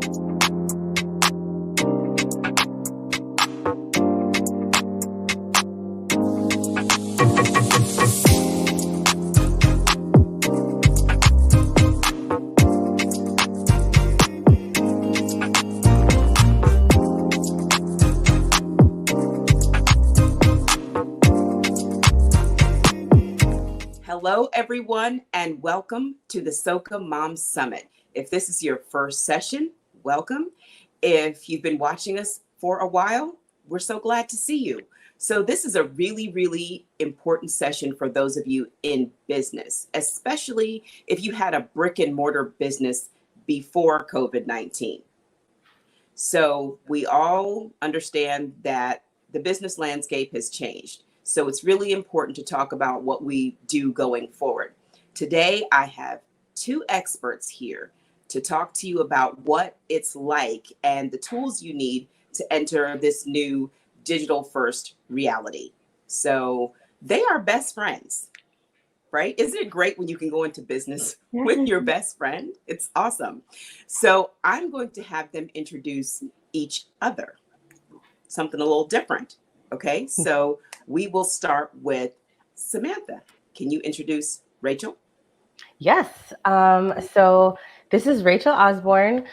Hello, everyone, and welcome to the Soca Mom Summit. If this is your first session, welcome. If you've been watching us for a while, we're so glad to see you. So this is a really, really important session for those of you in business, especially if you had a brick and mortar business before COVID-19. So we all understand that the business landscape has changed. So it's really important to talk about what we do going forward. Today, I have two experts here to talk to you about what it's like and the tools you need to enter this new digital first reality. So they are best friends, right? Isn't it great when you can go into business with your best friend? It's awesome. So I'm going to have them introduce each other, something a little different. Okay, so we will start with Samantha. Can you introduce Rachel? Yes. So this is Rachel Osbourne.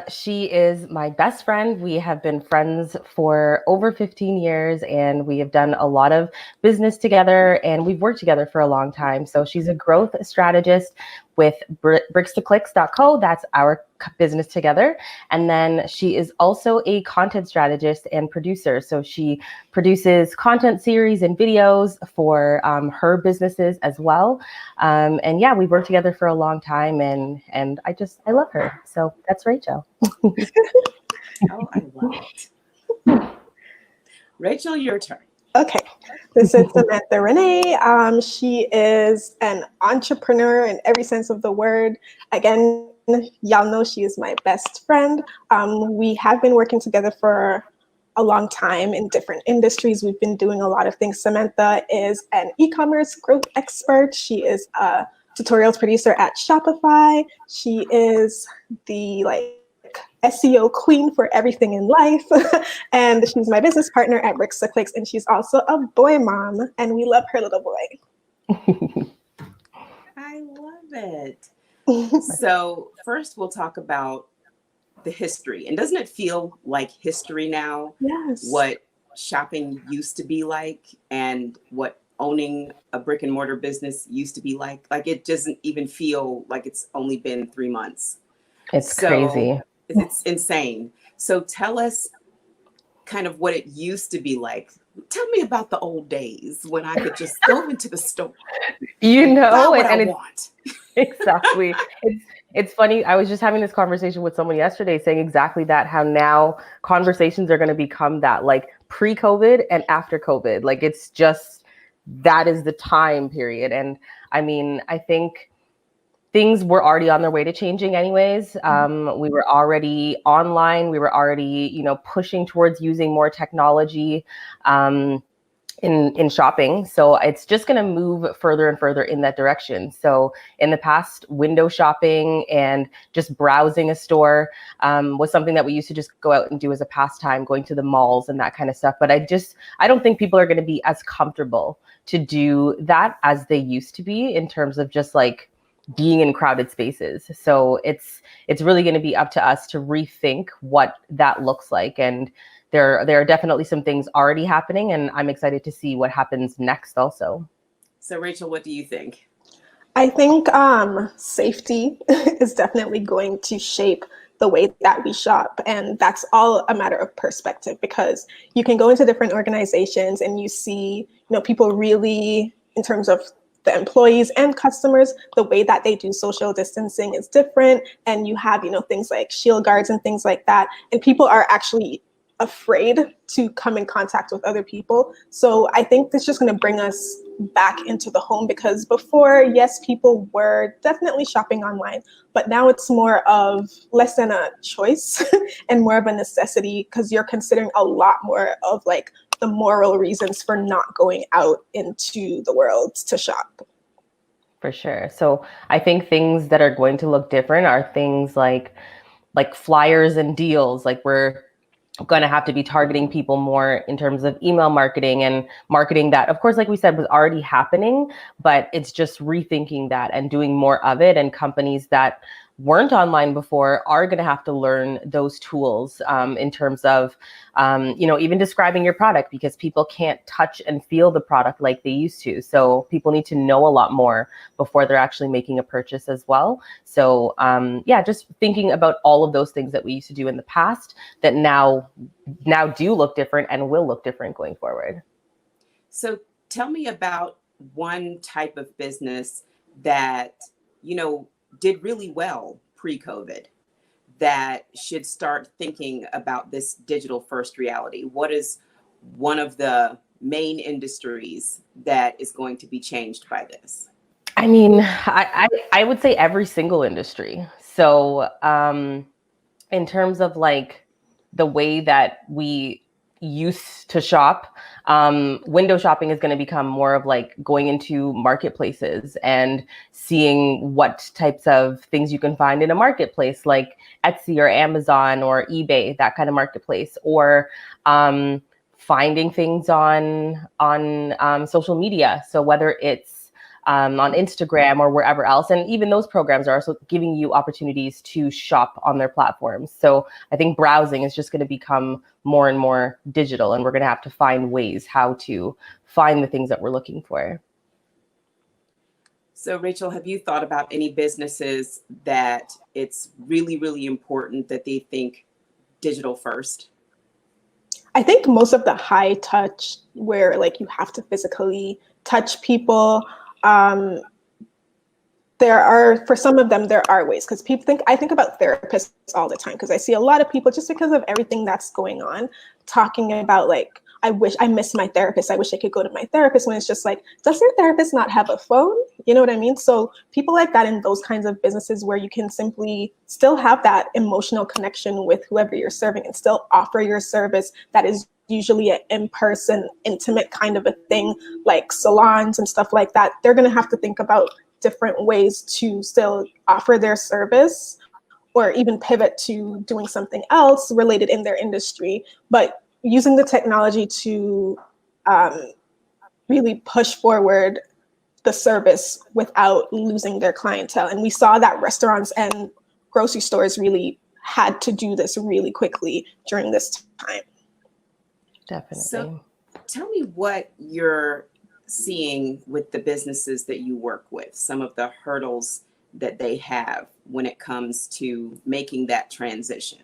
She is my best friend. We have been friends for over 15 years and we have done a lot of business together and we've worked together for a long time. So she's a growth strategist with Brick-and-Mortar. That's our business together. And then she is also a content strategist and producer. So she produces content series and videos for her businesses as well. And yeah, we've worked together for a long time and I love her. So that's Rachel. Oh, I love it. Rachel, your turn. Okay, this is Samantha Renée. She is an entrepreneur in every sense of the word. Again, y'all know she is my best friend. We have been working together for a long time in different industries. We've been doing a lot of things. Samantha is an e-commerce growth expert. She is a tutorials producer at Shopify. She is the SEO queen for everything in life. And she's my business partner at Brick-and-Mortar, and she's also a boy mom, and we love her little boy. I love it. So first we'll talk about the history. And doesn't it feel like history now? Yes. What shopping used to be like and what owning a brick and mortar business used to be like? Like it doesn't even feel like it's only been 3 months. It's crazy. It's insane. So tell us kind of what it used to be like. Tell me about the old days when I could just go into the store. You know, what I want. Exactly. It's funny. I was just having this conversation with someone yesterday saying exactly that, how now conversations are going to become that, like pre-COVID and after COVID. Like it's just, that is the time period. And I mean, I think things were already on their way to changing anyways. We were already online. We were already, pushing towards using more technology in shopping. So it's just going to move further and further in that direction. So in the past, window shopping and just browsing a store was something that we used to just go out and do as a pastime, going to the malls and that kind of stuff. But I don't think people are going to be as comfortable to do that as they used to be in terms of just like being in crowded spaces. So it's really going to be up to us to rethink what that looks like. And there are definitely some things already happening, and I'm excited to see what happens next also. So Rachel, what do you think? I think safety is definitely going to shape the way that we shop. And that's all a matter of perspective, because you can go into different organizations and you see, people really, in terms of the employees and customers, the way that they do social distancing is different. And you have, things like shield guards and things like that. And people are actually afraid to come in contact with other people. So I think this is just going to bring us back into the home, because before, yes, people were definitely shopping online, but now it's more of less than a choice and more of a necessity, because you're considering a lot more of like the moral reasons for not going out into the world to shop. For sure. So I think things that are going to look different are things like like flyers and deals. Like we're going to have to be targeting people more in terms of email marketing and marketing that, of course, like we said, was already happening, but it's just rethinking that and doing more of it. And companies that weren't online before are going to have to learn those tools in terms of, even describing your product, because people can't touch and feel the product like they used to. So people need to know a lot more before they're actually making a purchase as well. So just thinking about all of those things that we used to do in the past that now do look different and will look different going forward. So tell me about one type of business that, did really well pre-COVID that should start thinking about this digital first reality. What is one of the main industries that is going to be changed by this? I mean, I would say every single industry. So in terms of like the way that we used to shop, window shopping is going to become more of like going into marketplaces and seeing what types of things you can find in a marketplace like Etsy or Amazon or eBay, that kind of marketplace, or finding things on social media. So whether it's on Instagram or wherever else. And even those programs are also giving you opportunities to shop on their platforms. So I think browsing is just going to become more and more digital, and we're going to have to find ways how to find the things that we're looking for. So Rachel, have you thought about any businesses that it's really, really important that they think digital first? I think most of the high touch where like you have to physically touch people, for some of them, there are ways, because I think about therapists all the time, because I see a lot of people, just because of everything that's going on, talking about like, I miss my therapist. I wish I could go to my therapist, when it's just like, does your therapist not have a phone? You know what I mean? So people like that in those kinds of businesses where you can simply still have that emotional connection with whoever you're serving and still offer your service that is usually an in-person, intimate kind of a thing, like salons and stuff like that. They're going to have to think about different ways to still offer their service, or even pivot to doing something else related in their industry, but using the technology to really push forward the service without losing their clientele. And we saw that restaurants and grocery stores really had to do this really quickly during this time. Definitely. So tell me what you're seeing with the businesses that you work with, some of the hurdles that they have when it comes to making that transition.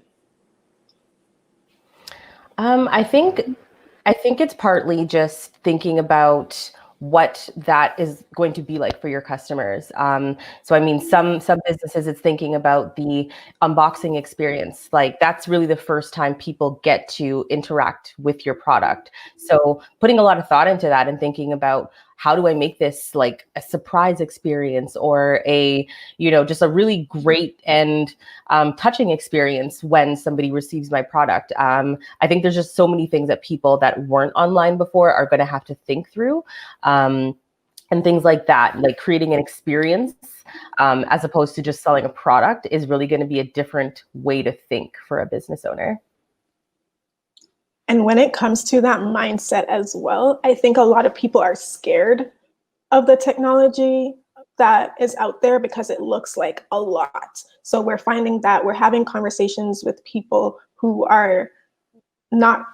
I think it's partly just thinking about what that is going to be like for your customers. So I mean, some businesses, it's thinking about the unboxing experience. Like that's really the first time people get to interact with your product. So putting a lot of thought into that and thinking about, how do I make this like a surprise experience, or just a really great and touching experience when somebody receives my product? I think there's just so many things that people that weren't online before are going to have to think through. And things like that, like creating an experience as opposed to just selling a product, is really going to be a different way to think for a business owner. And when it comes to that mindset as well, I think a lot of people are scared of the technology that is out there because it looks like a lot. So we're finding that we're having conversations with people who are not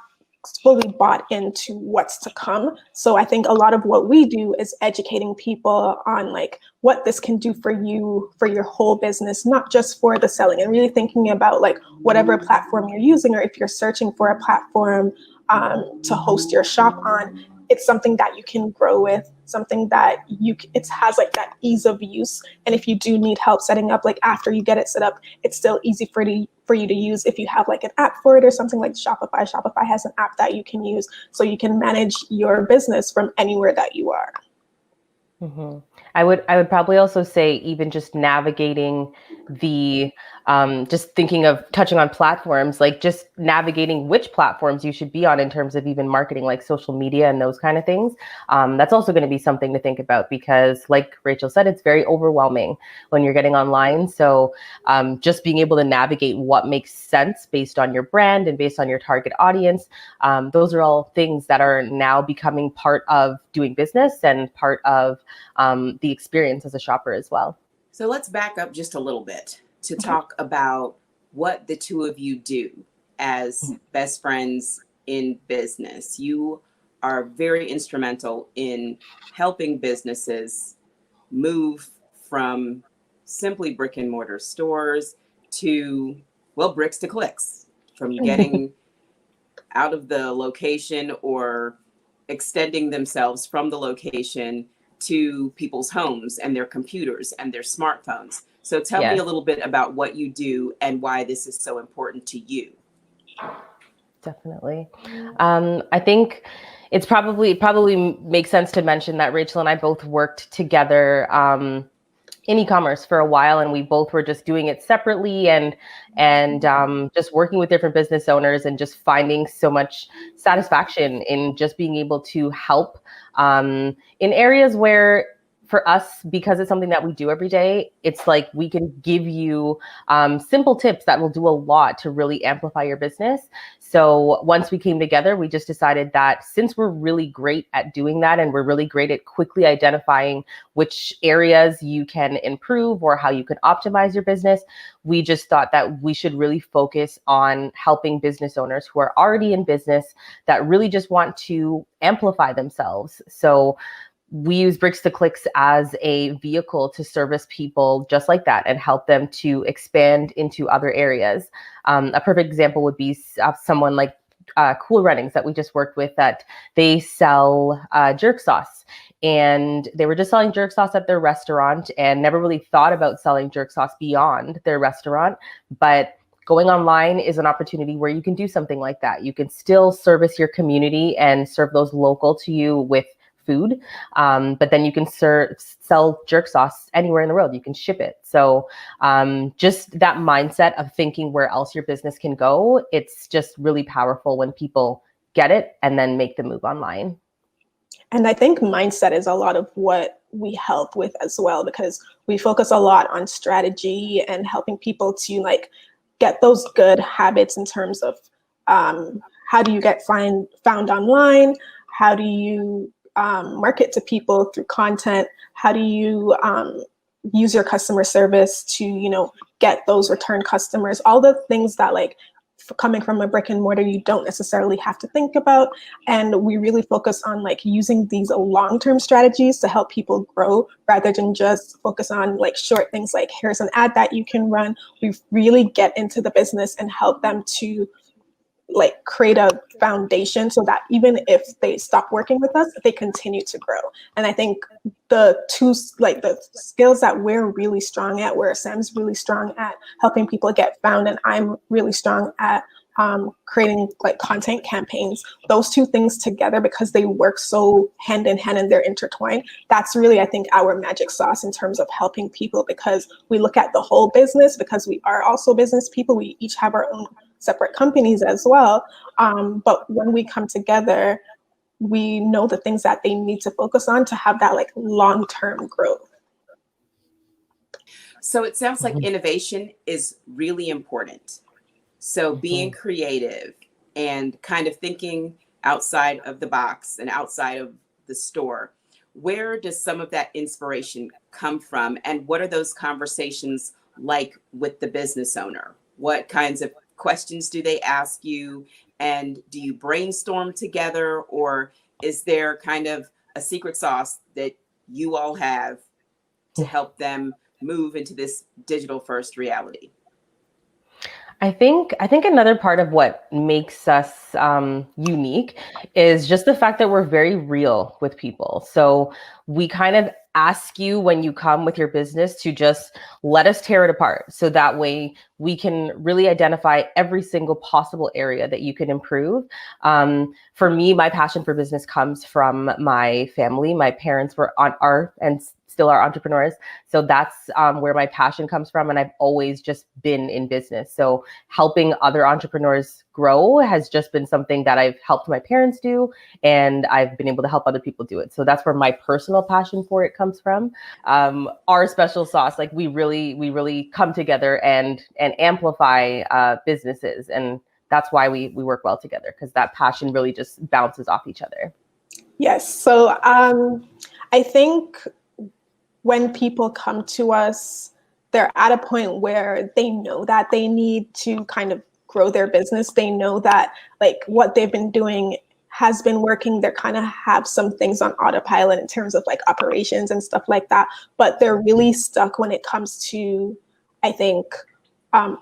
fully bought into what's to come. So I think a lot of what we do is educating people on like what this can do for you, for your whole business, not just for the selling, and really thinking about like whatever platform you're using, or if you're searching for a platform to host your shop on, it's something that you can grow with, something that it has like that ease of use. And if you do need help setting up, like after you get it set up, it's still easy for you to use. If you have like an app for it or something like Shopify has an app that you can use, so you can manage your business from anywhere that you are. Mm-hmm. I would probably also say even just navigating the just thinking of touching on platforms, like just navigating which platforms you should be on in terms of even marketing, like social media and those kind of things. That's also going to be something to think about because, like Rachel said, it's very overwhelming when you're getting online. So just being able to navigate what makes sense based on your brand and based on your target audience, those are all things that are now becoming part of doing business and part of the experience as a shopper as well. So let's back up just a little bit to talk about what the two of you do as best friends in business. You are very instrumental in helping businesses move from simply brick and mortar stores to, well, bricks to clicks, from getting out of the location or extending themselves from the location to people's homes and their computers and their smartphones. So tell me Yes. a little bit about what you do and why this is so important to you. Definitely. I think it's probably makes sense to mention that Rachel and I both worked together in e-commerce for a while, and we both were just doing it separately and just working with different business owners and just finding so much satisfaction in just being able to help in areas where, for us, because it's something that we do every day, it's like we can give you simple tips that will do a lot to really amplify your business. So once we came together, we just decided that since we're really great at doing that and we're really great at quickly identifying which areas you can improve or how you can optimize your business, we just thought that we should really focus on helping business owners who are already in business that really just want to amplify themselves. So we use Bricks to Clicks as a vehicle to service people just like that and help them to expand into other areas. A perfect example would be someone like Cool Runnings that we just worked with, that they sell jerk sauce. And they were just selling jerk sauce at their restaurant and never really thought about selling jerk sauce beyond their restaurant. But going online is an opportunity where you can do something like that. You can still service your community and serve those local to you with food, but then you can sell jerk sauce anywhere in the world. You can ship it. So just that mindset of thinking where else your business can go, it's just really powerful when people get it and then make the move online. And I think mindset is a lot of what we help with as well, because we focus a lot on strategy and helping people to like get those good habits in terms of how do you get found online? How do you market to people through content? How do you use your customer service to, you know, get those return customers? All the things that, like, coming from a brick and mortar, you don't necessarily have to think about. And we really focus on like using these long-term strategies to help people grow rather than just focus on like short things like here's an ad that you can run. We really get into the business and help them to like create a foundation so that even if they stop working with us, they continue to grow. And I think the skills that we're really strong at, where Sam's really strong at helping people get found, and I'm really strong at creating like content campaigns, those two things together, because they work so hand in hand and they're intertwined, that's really, I think, our magic sauce in terms of helping people, because we look at the whole business, because we are also business people. We each have our own separate companies as well. But when we come together, we know the things that they need to focus on to have that like long-term growth. So it sounds like innovation is really important. So being creative and kind of thinking outside of the box and outside of the store, where does some of that inspiration come from? And what are those conversations like with the business owner? What kinds of questions do they ask you? And do you brainstorm together, or is there kind of a secret sauce that you all have to help them move into this digital first reality? I think another part of what makes us unique is just the fact that we're very real with people. So we kind of ask you when you come with your business to just let us tear it apart. So that way we can really identify every single possible area that you can improve. For me, my passion for business comes from my family. My parents were on art and still are entrepreneurs. So that's where my passion comes from. And I've always just been in business. So helping other entrepreneurs grow has just been something that I've helped my parents do. And I've been able to help other people do it. So that's where my personal passion for it comes from. Our special sauce, like we really come together and amplify businesses. And that's why we work well together, because that passion really just bounces off each other. Yes. So I think when people come to us, they're at a point where they know that they need to kind of grow their business. They know that like what they've been doing has been working. They're kind of have some things on autopilot in terms of like operations and stuff like that, but they're really stuck when it comes to, I think,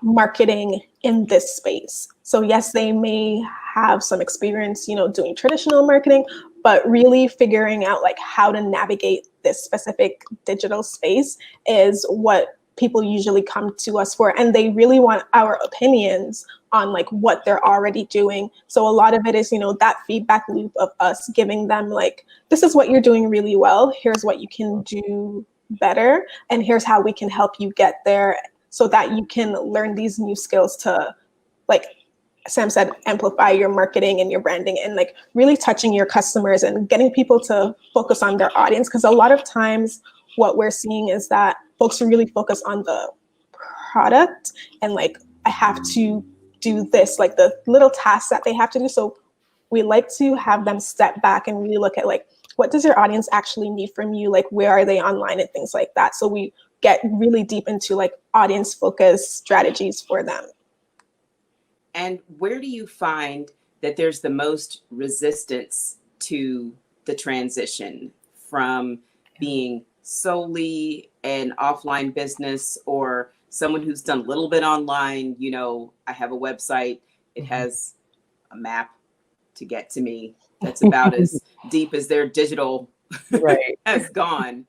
marketing in this space. So yes, they may have some experience, doing traditional marketing, but really figuring out like how to navigate this specific digital space is what people usually come to us for. And they really want our opinions on like what they're already doing. So a lot of it is, that feedback loop of us giving them like, this is what you're doing really well. Here's what you can do better. And here's how we can help you get there, so that you can learn these new skills to, like Sam said, amplify your marketing and your branding, and like really touching your customers and getting people to focus on their audience. Because a lot of times what we're seeing is that folks really focus on the product and like, I have to do this, like the little tasks that they have to do. So we like to have them step back and really look at like, what does your audience actually need from you? Like, where are they online and things like that? So we get really deep into like audience focused strategies for them. And where do you find that there's the most resistance to the transition from being solely an offline business, or someone who's done a little bit online? I have a website, it has a map to get to me. That's about as deep as their digital Right. has gone.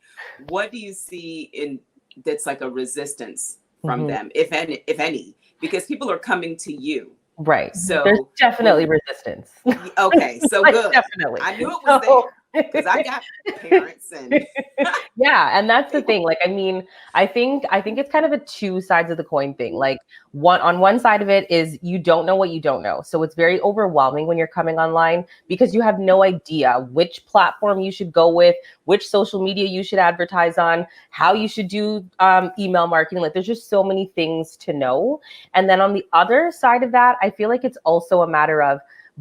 What do you see in that's like a resistance from them, if any, because people are coming to you? Right. So there's definitely resistance. Okay, so Like, good. definitely. I knew it was there because I got parents and Yeah, and that's the thing. Like, I mean, I think it's kind of a two sides of the coin thing. Like, on one side of it is you don't know what you don't know. So it's very overwhelming when you're coming online, because you have no idea which platform you should go with, which social media you should advertise on, how you should do email marketing. Like, there's just so many things to know. And then on the other side of that, I feel like it's also a matter of,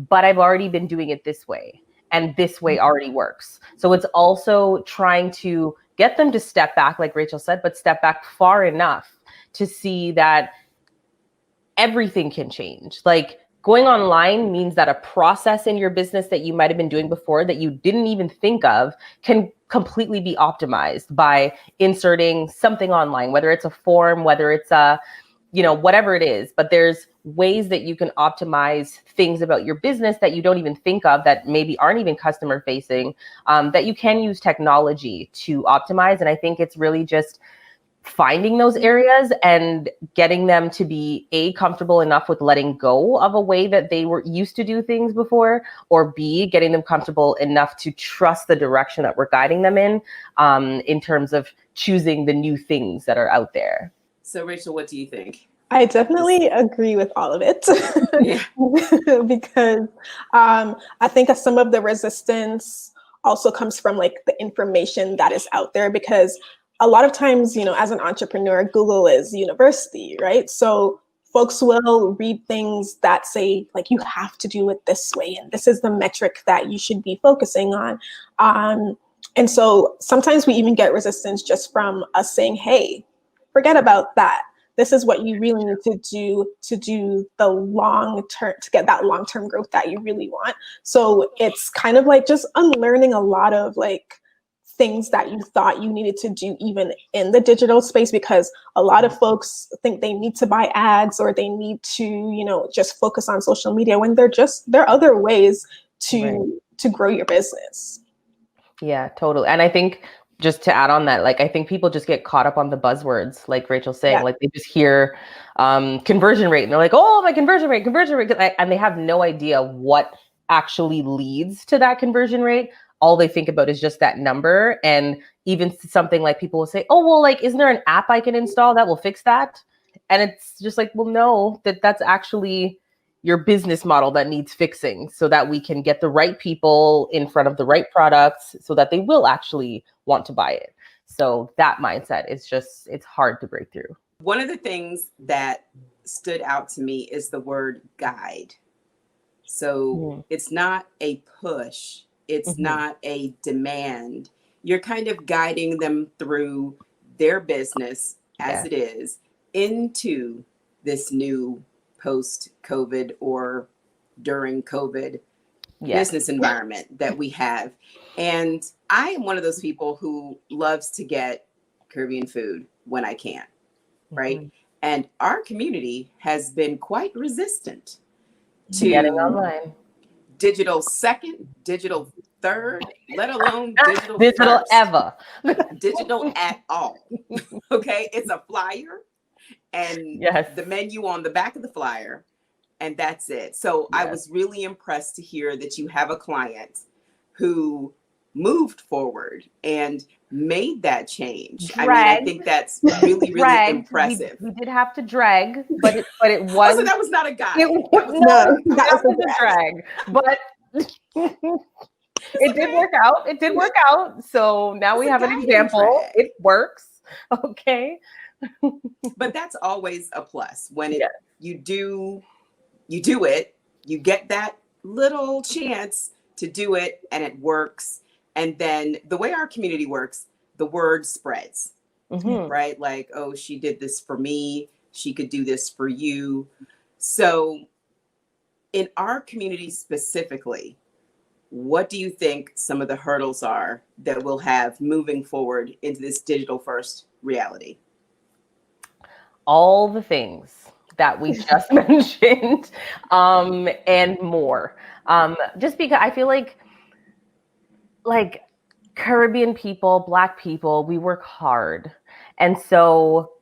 but I've already been doing it this way, and this way already works. So it's also trying to get them to step back, like Rachel said, but step back far enough to see that everything can change. Like, going online means that a process in your business that you might have been doing before that you didn't even think of can completely be optimized by inserting something online, whether it's a form, whether it's a, whatever it is. But there's ways that you can optimize things about your business that you don't even think of, that maybe aren't even customer facing, that you can use technology to optimize. And I think it's really just finding those areas and getting them to be comfortable enough with letting go of a way that they were used to do things before, or B, getting them comfortable enough to trust the direction that we're guiding them in terms of choosing the new things that are out there. So Rachel, what do you think? I definitely agree with all of it. Yeah. Because I think some of the resistance also comes from like the information that is out there, because a lot of times, as an entrepreneur, Google is university, right? So folks will read things that say like, you have to do it this way, and this is the metric that you should be focusing on. And so sometimes we even get resistance just from us saying, hey, forget about that. This is what you really need to do the long term, to get that long-term growth that you really want. So it's kind of like just unlearning a lot of like things that you thought you needed to do even in the digital space, because a lot of folks think they need to buy ads, or they need to, just focus on social media, when there are other ways to grow your business. Yeah, totally. And I think, just to add on that, like, I think people just get caught up on the buzzwords, like Rachel's saying, like they just hear conversion rate and they're like, oh, my conversion rate. And they have no idea what actually leads to that conversion rate. all they think about is just that number. And even something like people will say, oh, well, like, isn't there an app I can install that will fix that? And it's just like, well, no, that's actually your business model that needs fixing so that we can get the right people in front of the right products so that they will actually want to buy it. So that mindset is just, it's hard to break through. One of the things that stood out to me is the word guide. So it's not a push. It's not a demand. You're kind of guiding them through their business as it is into this new post-COVID or during COVID business environment that we have. And I am one of those people who loves to get Caribbean food when I can, right? And our community has been quite resistant to getting online. Digital second, digital third, let alone digital first. Ever. Digital at all. Okay, it's a flyer and the menu on the back of the flyer, and that's it. So I was really impressed to hear that you have a client who moved forward and made that change. I mean, I think that's really, really impressive. We did have to drag, but it was. So that was not a guide. That was a drag, but it did work out. It did work out. So now we have an example. It works. Okay. But that's always a plus when you do it, you get that little chance to do it and it works. And then the way our community works, the word spreads, right? Like, oh, she did this for me. She could do this for you. So in our community specifically, what do you think some of the hurdles are that we'll have moving forward into this digital first reality? All the things that we just mentioned, and more. Just because I feel like Caribbean people, Black people, we work hard. And so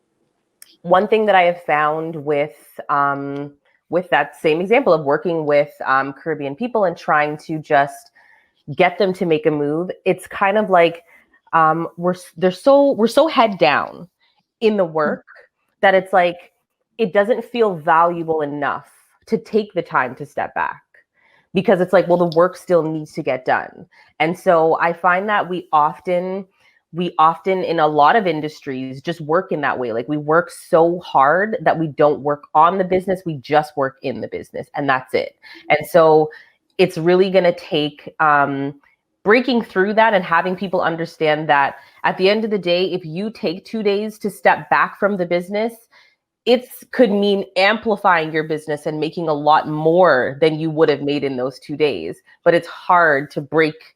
one thing that I have found with that same example of working with Caribbean people and trying to just get them to make a move, it's kind of like we're so head down in the work that it's like it doesn't feel valuable enough to take the time to step back, because it's like, well, the work still needs to get done. And so I find that we often in a lot of industries just work in that way. Like we work so hard that we don't work on the business. We just work in the business and that's it. And so it's really going to take breaking through that and having people understand that at the end of the day, if you take 2 days to step back from the business, it could mean amplifying your business and making a lot more than you would have made in those 2 days. But it's hard to break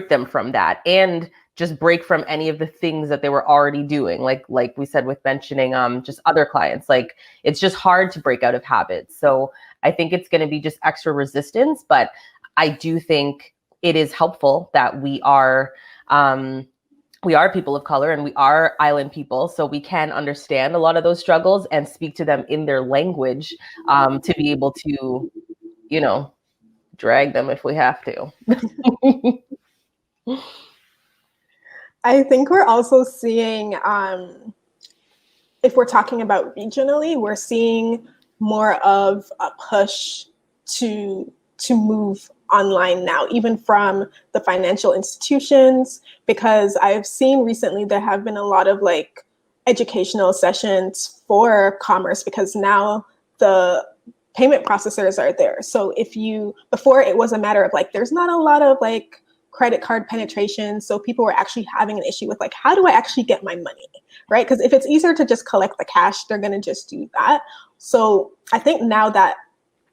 them from that and just break from any of the things that they were already doing. Like we said with mentioning just other clients, like it's just hard to break out of habits. So I think it's going to be just extra resistance, but I do think it is helpful that we are people of color and we are island people, so we can understand a lot of those struggles and speak to them in their language to be able to, drag them if we have to. I think we're also seeing, if we're talking about regionally, we're seeing more of a push to move online now, even from the financial institutions, because I've seen recently there have been a lot of educational sessions for commerce, because now the payment processors are there. So before it was a matter of there's not a lot of credit card penetration. So people were actually having an issue with how do I actually get my money, right? Because if it's easier to just collect the cash, they're going to just do that. So I think now that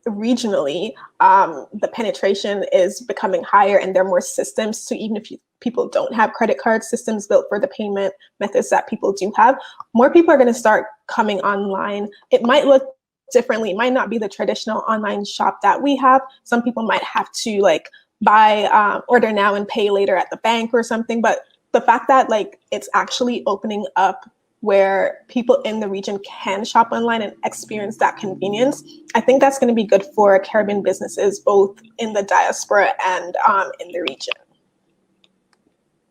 regionally, the penetration is becoming higher and there are more systems. So even if people don't have credit card systems built for the payment methods that people do have, more people are going to start coming online. It might look differently. It might not be the traditional online shop that we have. Some people might have to buy, order now and pay later at the bank or something. But the fact that it's actually opening up where people in the region can shop online and experience that convenience, I think that's going to be good for Caribbean businesses, both in the diaspora and in the region.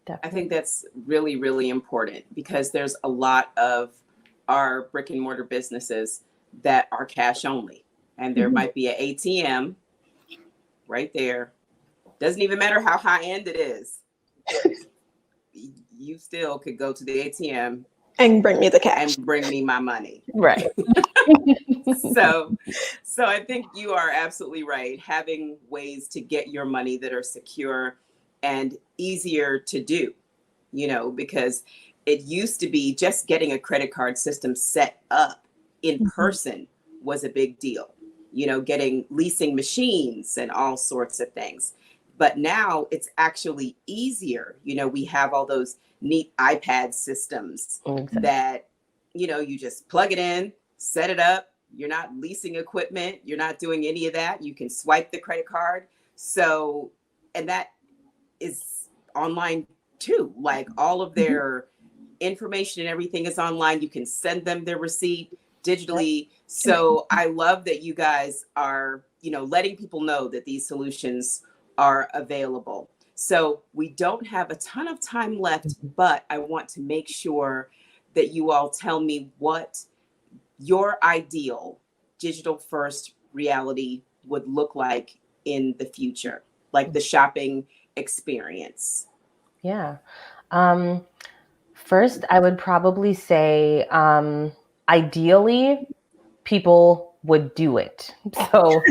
Definitely. I think that's really, really important because there's a lot of our brick and mortar businesses that are cash only. And there might be an ATM right there. Doesn't even matter how high end it is. You still could go to the ATM and bring me the cash and bring me my money. Right. So I think you are absolutely right. Having ways to get your money that are secure and easier to do, because it used to be just getting a credit card system set up in person was a big deal, getting leasing machines and all sorts of things. But now it's actually easier. We have all those neat iPad systems that, you just plug it in, set it up. You're not leasing equipment. You're not doing any of that. You can swipe the credit card. So, and that is online too. Like all of their information and everything is online. You can send them their receipt digitally. So I love that you guys are, letting people know that these solutions are available. So we don't have a ton of time left, but I want to make sure that you all tell me what your ideal digital first reality would look like in the future, like the shopping experience. Yeah. First, I would probably say, ideally, people would do it. So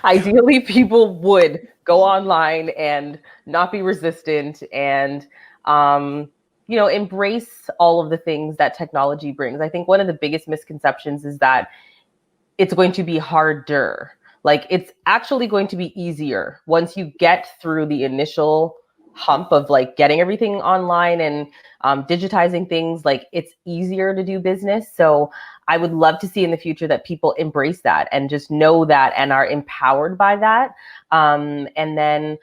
ideally, people would go online and not be resistant and, embrace all of the things that technology brings. I think one of the biggest misconceptions is that it's going to be harder. Like it's actually going to be easier once you get through the initial hump of like getting everything online and digitizing things. Like it's easier to do business. So I would love to see in the future that people embrace that and just know that and are empowered by that. And then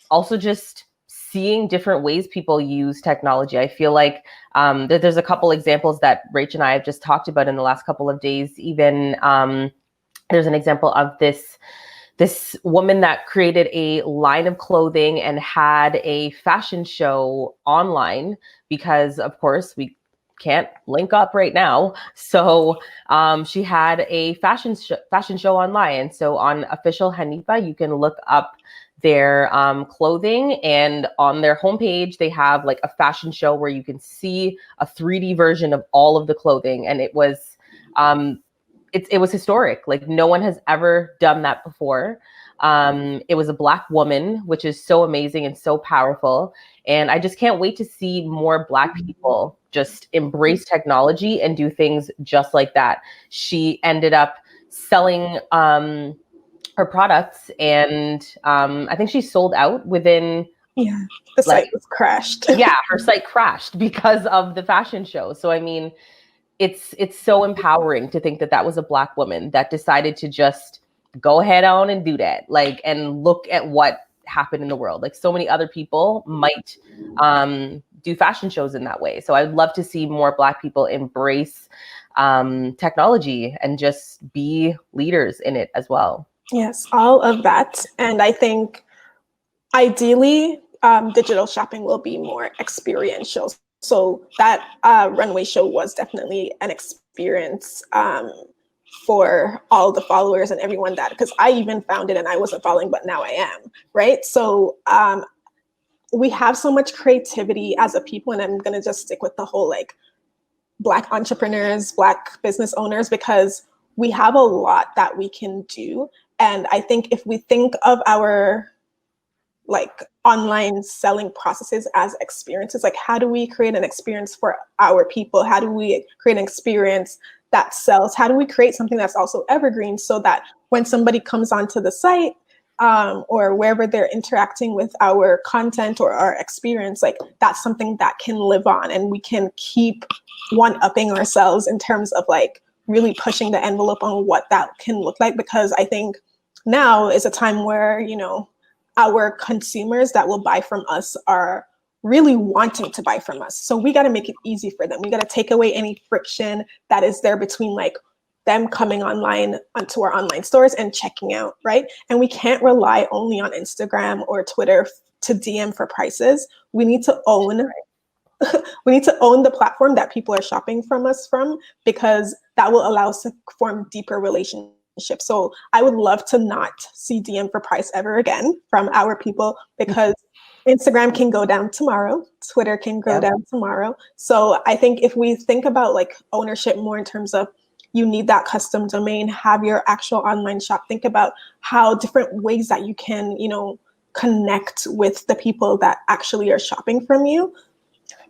also just seeing different ways people use technology. I feel like there's a couple examples that Rach and I have just talked about in the last couple of days. Even there's an example of this woman that created a line of clothing and had a fashion show online because, of course, we can't link up right now. So she had a fashion show online. So on Official Hanifa, you can look up their clothing, and on their homepage, they have like a fashion show where you can see a 3D version of all of the clothing. And it was it was historic. Like no one has ever done that before. It was a Black woman, which is so amazing and so powerful. And I just can't wait to see more Black people just embrace technology and do things just like that. She ended up selling her products, and I think she sold out within. Yeah, the site was crashed. Yeah, her site crashed because of the fashion show. So I mean, it's so empowering to think that that was a Black woman that decided to just go ahead on and do that, like, and look at what happened in the world. Like so many other people might do fashion shows in that way. So I'd love to see more Black people embrace technology and just be leaders in it as well. Yes, all of that. And I think ideally, digital shopping will be more experiential. So that runway show was definitely an experience for all the followers and everyone that, because I even found it and I wasn't following, but now I am, right? So we have so much creativity as a people, and I'm gonna just stick with the whole like Black entrepreneurs, Black business owners, because we have a lot that we can do. And I think if we think of our like online selling processes as experiences, like how do we create an experience for our people? How do we create an experience that sells? How do we create something that's also evergreen so that when somebody comes onto the site or wherever they're interacting with our content or our experience, like that's something that can live on, and we can keep one-upping ourselves in terms of like really pushing the envelope on what that can look like. Because I think now is a time where, you know, our consumers that will buy from us are really wanting to buy from us. So we got to make it easy for them. We got to take away any friction that is there between like them coming online onto our online stores and checking out, right? And we can't rely only on Instagram or Twitter to DM for prices. We need to own the platform that people are shopping from us from, because that will allow us to form deeper relationships. So I would love to not see DM for price ever again from our people, because Instagram can go down tomorrow, Twitter can go down tomorrow. So I think if we think about like ownership more in terms of, you need that custom domain, have your actual online shop, think about how different ways that you can, connect with the people that actually are shopping from you.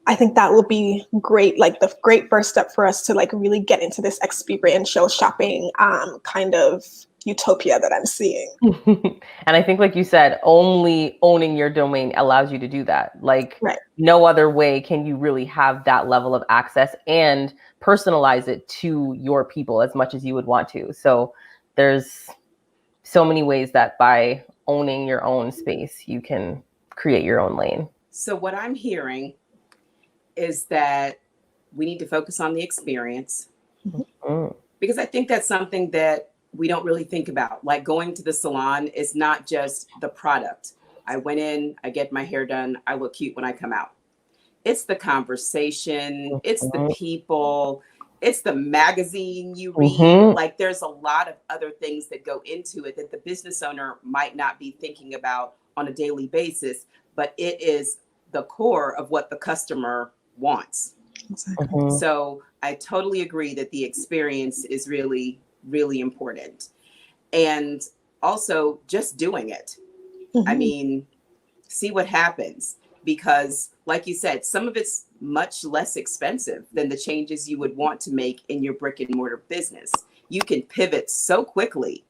I think that will be great, like the great first step for us to like really get into this experiential shopping kind of utopia that I'm seeing. And I think, like you said, only owning your domain allows you to do that. Like no other way can you really have that level of access and personalize it to your people as much as you would want to. So there's so many ways that by owning your own space, you can create your own lane. So what I'm hearing is that we need to focus on the experience, because I think that's something that we don't really think about. Like going to the salon is not just the product. I went in, I get my hair done, I look cute when I come out. It's the conversation, it's the people, it's the magazine you read. Like there's a lot of other things that go into it that the business owner might not be thinking about on a daily basis, but it is the core of what the customer wants. Exactly. So I totally agree that the experience is really, really important. And also just doing it. I mean, see what happens, because like you said, some of it's much less expensive than the changes you would want to make in your brick and mortar business. You can pivot so quickly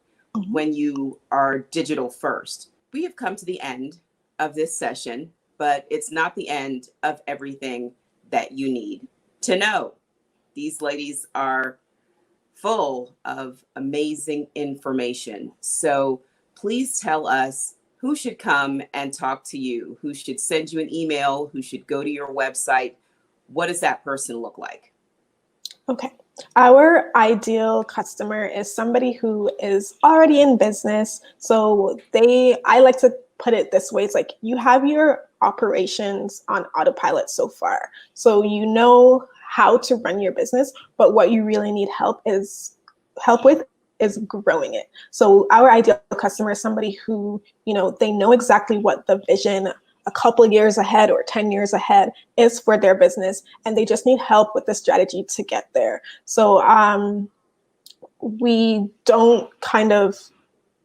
when you are digital first. We have come to the end of this session, but it's not the end of everything that you need to know. These ladies are full of amazing information. So please tell us who should come and talk to you, who should send you an email, who should go to your website. What does that person look like? Okay. Our ideal customer is somebody who is already in business. So I like to put it this way. It's like you have your operations on autopilot so far. So you know how to run your business, but what you really need help with is growing it. So our ideal customer is somebody who, they know exactly what the vision a couple years ahead or 10 years ahead is for their business, and they just need help with the strategy to get there. So we don't kind of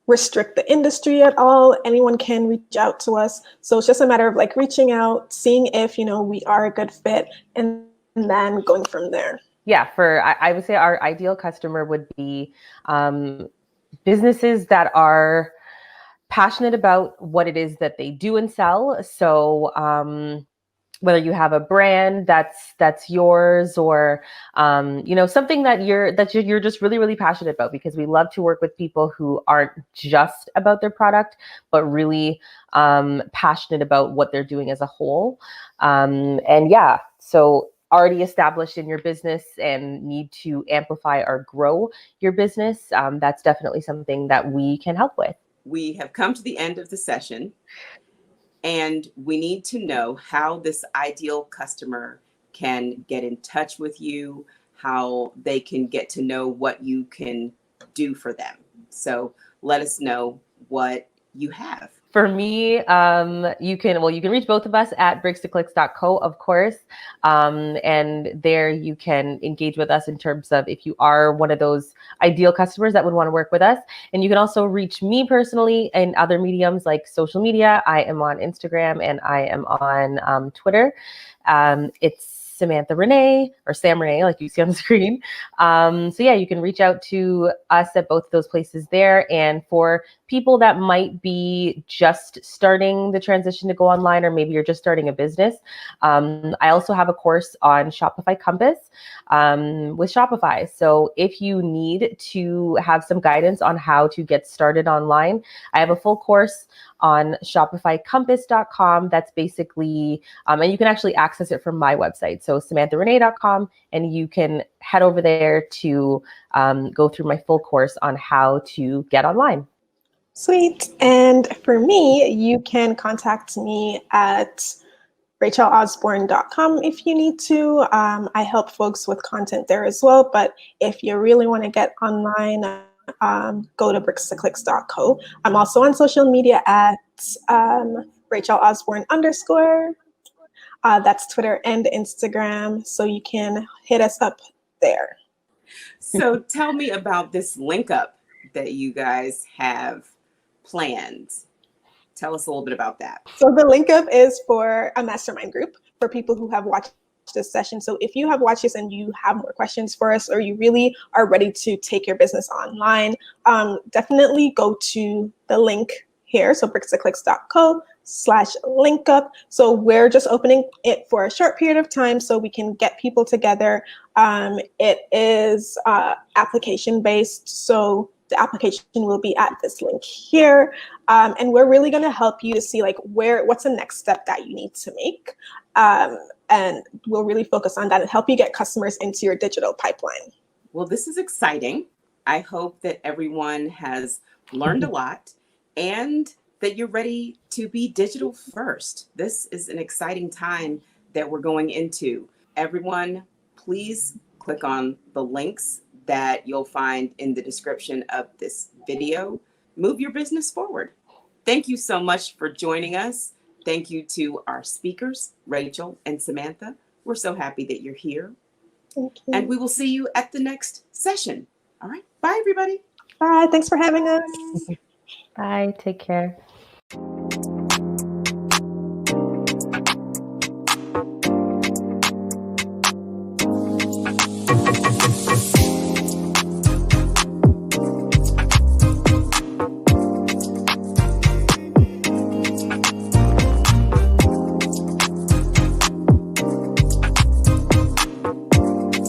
restrict the industry at all. Anyone can reach out to us. So it's just a matter of like reaching out, seeing if, we are a good fit, and then going from there. Yeah, I would say our ideal customer would be businesses that are passionate about what it is that they do and sell. So whether you have a brand that's yours, or something that you're just really, really passionate about, because we love to work with people who aren't just about their product, but really passionate about what they're doing as a whole. So already established in your business and need to amplify or grow your business, that's definitely something that we can help with. We have come to the end of the session, and we need to know how this ideal customer can get in touch with you, how they can get to know what you can do for them. So let us know what you have. For me, you can reach both of us at bricks2clicks.co, of course. And there you can engage with us in terms of if you are one of those ideal customers that would want to work with us. And you can also reach me personally in other mediums like social media. I am on Instagram and I am on Twitter. It's Samantha Renée, or Sam Renée, like you see on the screen. So yeah, you can reach out to us at both of those places there. And for people that might be just starting the transition to go online, or maybe you're just starting a business, I also have a course on Shopify Compass with Shopify. So if you need to have some guidance on how to get started online, I have a full course on shopifycompass.com. That's basically, and you can actually access it from my website. So samantharenee.com, and you can head over there to go through my full course on how to get online. Sweet. And for me, you can contact me at rachelosbourne.com if you need to. I help folks with content there as well. But if you really want to get online, go to bricksandclicks.co. I'm also on social media at Rachel Osbourne _. That's Twitter and Instagram. So you can hit us up there. So tell me about this link up that you guys have planned. Tell us a little bit about that. So the link up is for a mastermind group for people who have watched this session. So if you have watched this and you have more questions for us, or you really are ready to take your business online, definitely go to the link here. So bricksandclicks.co/linkup. So we're just opening it for a short period of time so we can get people together. It is application based. So the application will be at this link here. And we're really going to help you to see like what's the next step that you need to make. And we'll really focus on that and help you get customers into your digital pipeline. Well, this is exciting. I hope that everyone has learned a lot and that you're ready to be digital first. This is an exciting time that we're going into. Everyone, please click on the links that you'll find in the description of this video. Move your business forward. Thank you so much for joining us. Thank you to our speakers, Rachel and Samantha. We're so happy that you're here. Thank you. And we will see you at the next session. All right. Bye, everybody. Bye. Thanks for having us. Bye. Take care.